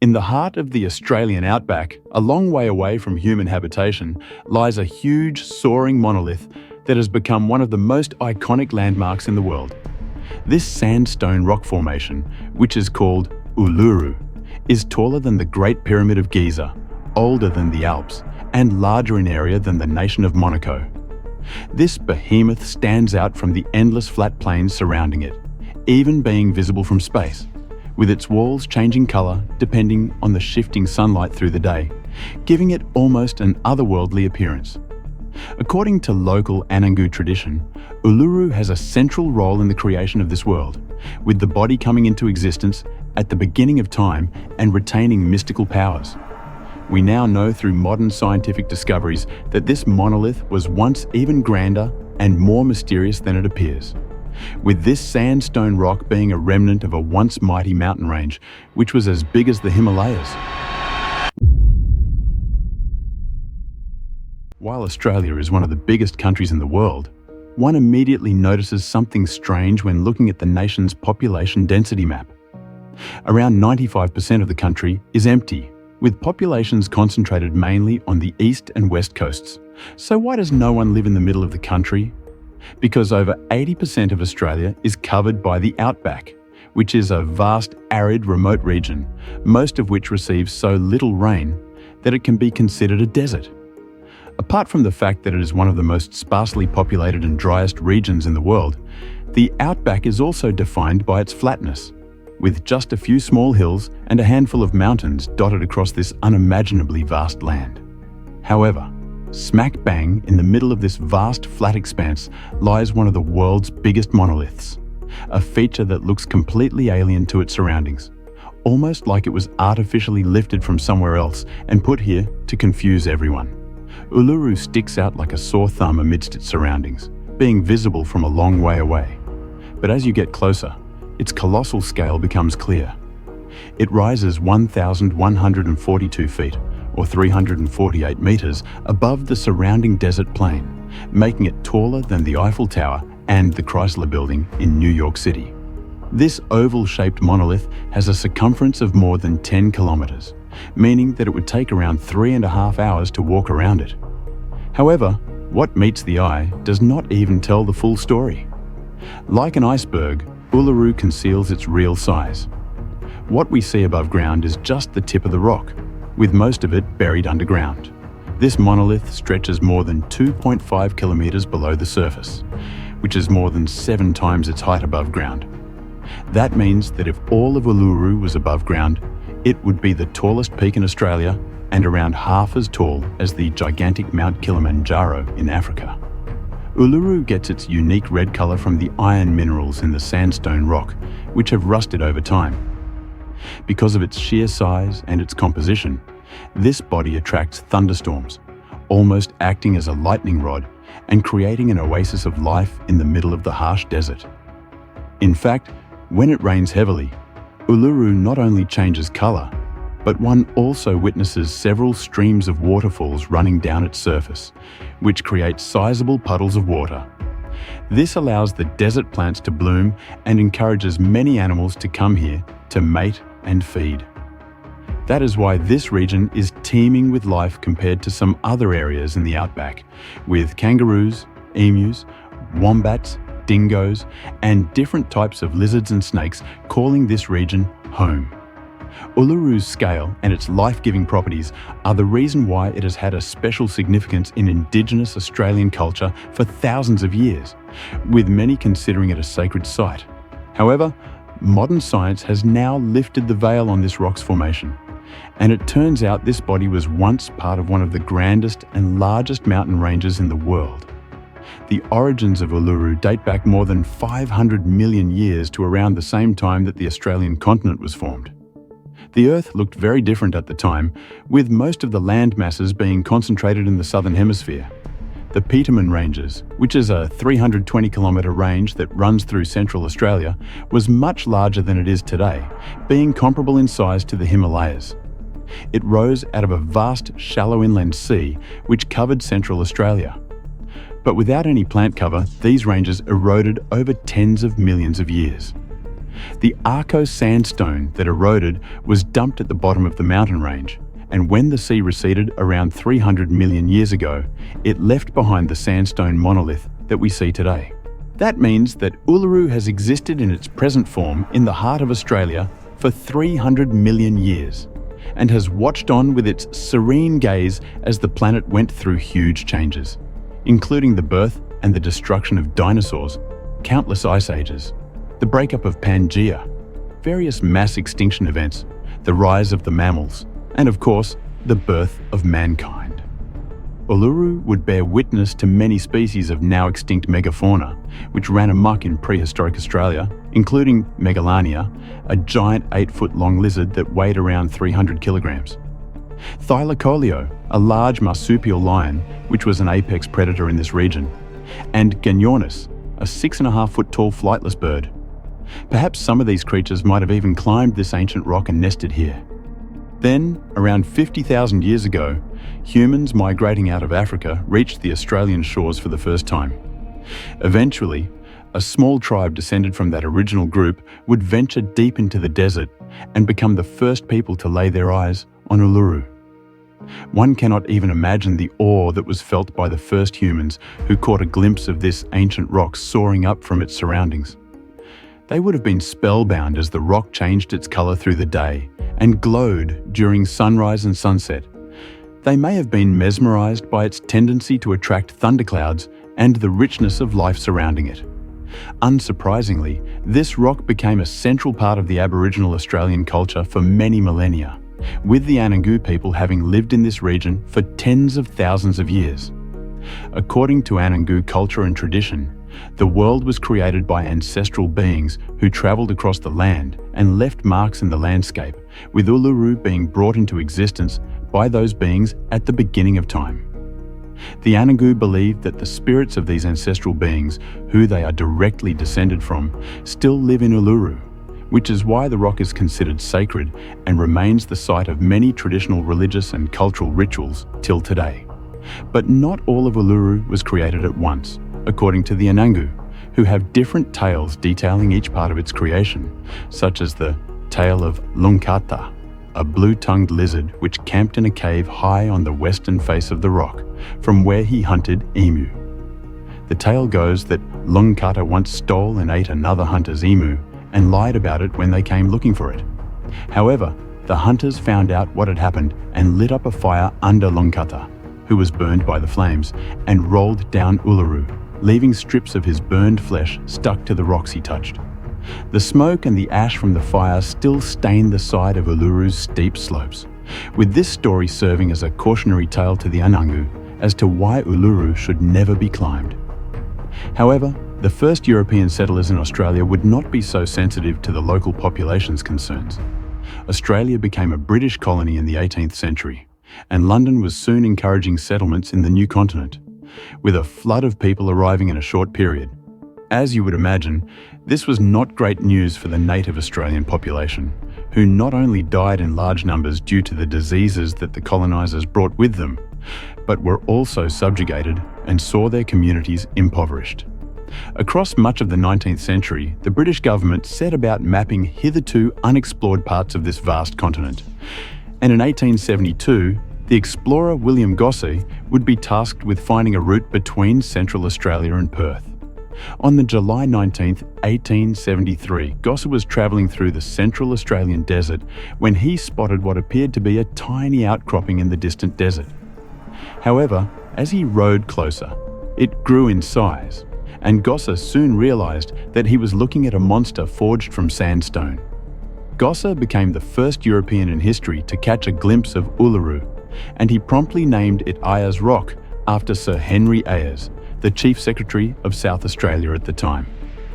In the heart of the Australian outback, a long way away from human habitation, lies a huge, soaring monolith that has become one of the most iconic landmarks in the world. This sandstone rock formation, which is called Uluru, is taller than the Great Pyramid of Giza, older than the Alps, and larger in area than the nation of Monaco. This behemoth stands out from the endless flat plains surrounding it, even being visible from space, with its walls changing colour depending on the shifting sunlight through the day, giving it almost an otherworldly appearance. According to local Anangu tradition, Uluru has a central role in the creation of this world, with the body coming into existence at the beginning of time and retaining mystical powers. We now know through modern scientific discoveries that this monolith was once even grander and more mysterious than it appears, with this sandstone rock being a remnant of a once mighty mountain range, which was as big as the Himalayas. While Australia is one of the biggest countries in the world, one immediately notices something strange when looking at the nation's population density map. Around 95% of the country is empty, with populations concentrated mainly on the east and west coasts. So why does no one live in the middle of the country? Because over 80% of Australia is covered by the Outback, which is a vast, arid, remote region, most of which receives so little rain that it can be considered a desert. Apart from the fact that it is one of the most sparsely populated and driest regions in the world, the Outback is also defined by its flatness, with just a few small hills and a handful of mountains dotted across this unimaginably vast land. However, smack bang in the middle of this vast flat expanse lies one of the world's biggest monoliths, a feature that looks completely alien to its surroundings, almost like it was artificially lifted from somewhere else and put here to confuse everyone. Uluru sticks out like a sore thumb amidst its surroundings, being visible from a long way away. But as you get closer, its colossal scale becomes clear. It rises 1,142 feet, or 348 meters, above the surrounding desert plain, making it taller than the Eiffel Tower and the Chrysler Building in New York City. This oval-shaped monolith has a circumference of more than 10 kilometers, meaning that it would take around 3.5 hours to walk around it. However, what meets the eye does not even tell the full story. Like an iceberg, Uluru conceals its real size. What we see above ground is just the tip of the rock, with most of it buried underground. This monolith stretches more than 2.5 kilometers below the surface, which is more than 7 times its height above ground. That means that if all of Uluru was above ground, it would be the tallest peak in Australia and around half as tall as the gigantic Mount Kilimanjaro in Africa. Uluru gets its unique red color from the iron minerals in the sandstone rock, which have rusted over time. Because of its sheer size and its composition, this body attracts thunderstorms, almost acting as a lightning rod and creating an oasis of life in the middle of the harsh desert. In fact, when it rains heavily, Uluru not only changes color, but one also witnesses several streams of waterfalls running down its surface, which creates sizable puddles of water. This allows the desert plants to bloom and encourages many animals to come here to mate and feed. That is why this region is teeming with life compared to some other areas in the outback, with kangaroos, emus, wombats, dingoes, and different types of lizards and snakes calling this region home. Uluru's scale and its life-giving properties are the reason why it has had a special significance in Indigenous Australian culture for thousands of years, with many considering it a sacred site. However, modern science has now lifted the veil on this rock's formation, and it turns out this body was once part of one of the grandest and largest mountain ranges in the world. The origins of Uluru date back more than 500 million years to around the same time that the Australian continent was formed. The Earth looked very different at the time, with most of the land masses being concentrated in the southern hemisphere. The Petermann Ranges, which is a 320-kilometre range that runs through central Australia, was much larger than it is today, being comparable in size to the Himalayas. It rose out of a vast, shallow inland sea which covered central Australia. But without any plant cover, these ranges eroded over tens of millions of years. The Arco sandstone that eroded was dumped at the bottom of the mountain range, and when the sea receded around 300 million years ago, it left behind the sandstone monolith that we see today. That means that Uluru has existed in its present form in the heart of Australia for 300 million years, and has watched on with its serene gaze as the planet went through huge changes, including the birth and the destruction of dinosaurs, countless ice ages, the breakup of Pangaea, various mass extinction events, the rise of the mammals, and of course, the birth of mankind. Uluru would bear witness to many species of now extinct megafauna, which ran amok in prehistoric Australia, including Megalania, a giant 8-foot-long lizard that weighed around 300 kilograms. Thylacoleo, a large marsupial lion, which was an apex predator in this region, and Ganyornis, a 6.5-foot-tall flightless bird. Perhaps some of these creatures might have even climbed this ancient rock and nested here. Then, around 50,000 years ago, humans migrating out of Africa reached the Australian shores for the first time. Eventually, a small tribe descended from that original group would venture deep into the desert and become the first people to lay their eyes on Uluru. One cannot even imagine the awe that was felt by the first humans who caught a glimpse of this ancient rock soaring up from its surroundings. They would have been spellbound as the rock changed its color through the day and glowed during sunrise and sunset. They may have been mesmerized by its tendency to attract thunderclouds and the richness of life surrounding it. Unsurprisingly, this rock became a central part of the Aboriginal Australian culture for many millennia, with the Anangu people having lived in this region for tens of thousands of years. According to Anangu culture and tradition, the world was created by ancestral beings who travelled across the land and left marks in the landscape, with Uluru being brought into existence by those beings at the beginning of time. The Anangu believe that the spirits of these ancestral beings, who they are directly descended from, still live in Uluru, which is why the rock is considered sacred and remains the site of many traditional religious and cultural rituals till today. But not all of Uluru was created at once, according to the Anangu, who have different tales detailing each part of its creation, such as the tale of Lungkata, a blue-tongued lizard which camped in a cave high on the western face of the rock, from where he hunted emu. The tale goes that Lungkata once stole and ate another hunter's emu and lied about it when they came looking for it. However, the hunters found out what had happened and lit up a fire under Lungkata, who was burned by the flames, and rolled down Uluru, leaving strips of his burned flesh stuck to the rocks he touched. The smoke and the ash from the fire still stained the side of Uluru's steep slopes, with this story serving as a cautionary tale to the Anangu as to why Uluru should never be climbed. However, the first European settlers in Australia would not be so sensitive to the local population's concerns. Australia became a British colony in the 18th century, and London was soon encouraging settlements in the new continent, with a flood of people arriving in a short period. As you would imagine, this was not great news for the native Australian population, who not only died in large numbers due to the diseases that the colonisers brought with them, but were also subjugated and saw their communities impoverished. Across much of the 19th century, the British government set about mapping hitherto unexplored parts of this vast continent. And in 1872, the explorer William Gosse would be tasked with finding a route between Central Australia and Perth. On the July 19, 1873, Gosse was travelling through the Central Australian desert when he spotted what appeared to be a tiny outcropping in the distant desert. However, as he rode closer, it grew in size, and Gosse soon realised that he was looking at a monster forged from sandstone. Gosse became the first European in history to catch a glimpse of Uluru, and he promptly named it Ayers Rock after Sir Henry Ayers, the Chief Secretary of South Australia at the time.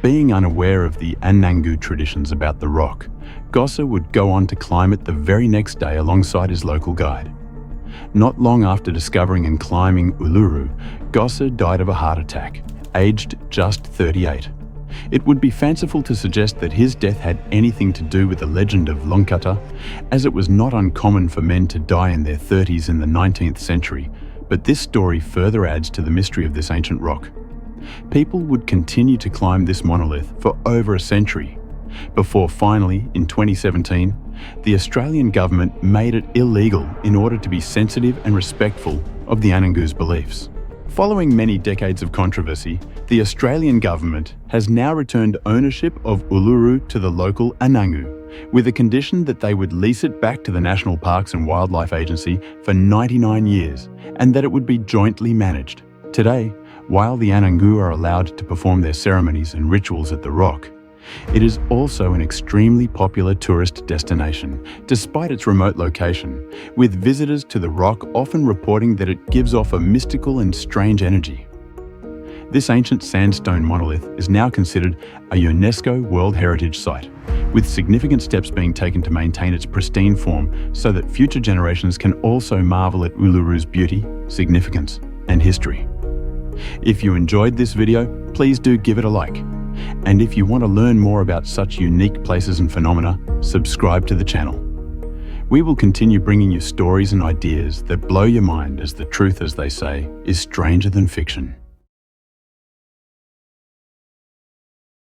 Being unaware of the Anangu traditions about the rock, Gosse would go on to climb it the very next day alongside his local guide. Not long after discovering and climbing Uluru, Gosse died of a heart attack, aged just 38. It would be fanciful to suggest that his death had anything to do with the legend of Lungkata, as it was not uncommon for men to die in their 30s in the 19th century, but this story further adds to the mystery of this ancient rock. People would continue to climb this monolith for over a century, before finally, in 2017, the Australian government made it illegal in order to be sensitive and respectful of the Anangu's beliefs. Following many decades of controversy, the Australian government has now returned ownership of Uluru to the local Anangu, with a condition that they would lease it back to the National Parks and Wildlife Agency for 99 years, and that it would be jointly managed. Today, while the Anangu are allowed to perform their ceremonies and rituals at the rock, it is also an extremely popular tourist destination, despite its remote location, with visitors to the rock often reporting that it gives off a mystical and strange energy. This ancient sandstone monolith is now considered a UNESCO World Heritage Site, with significant steps being taken to maintain its pristine form so that future generations can also marvel at Uluru's beauty, significance, and history. If you enjoyed this video, please do give it a like. And if you want to learn more about such unique places and phenomena, subscribe to the channel. We will continue bringing you stories and ideas that blow your mind, as the truth, as they say, is stranger than fiction.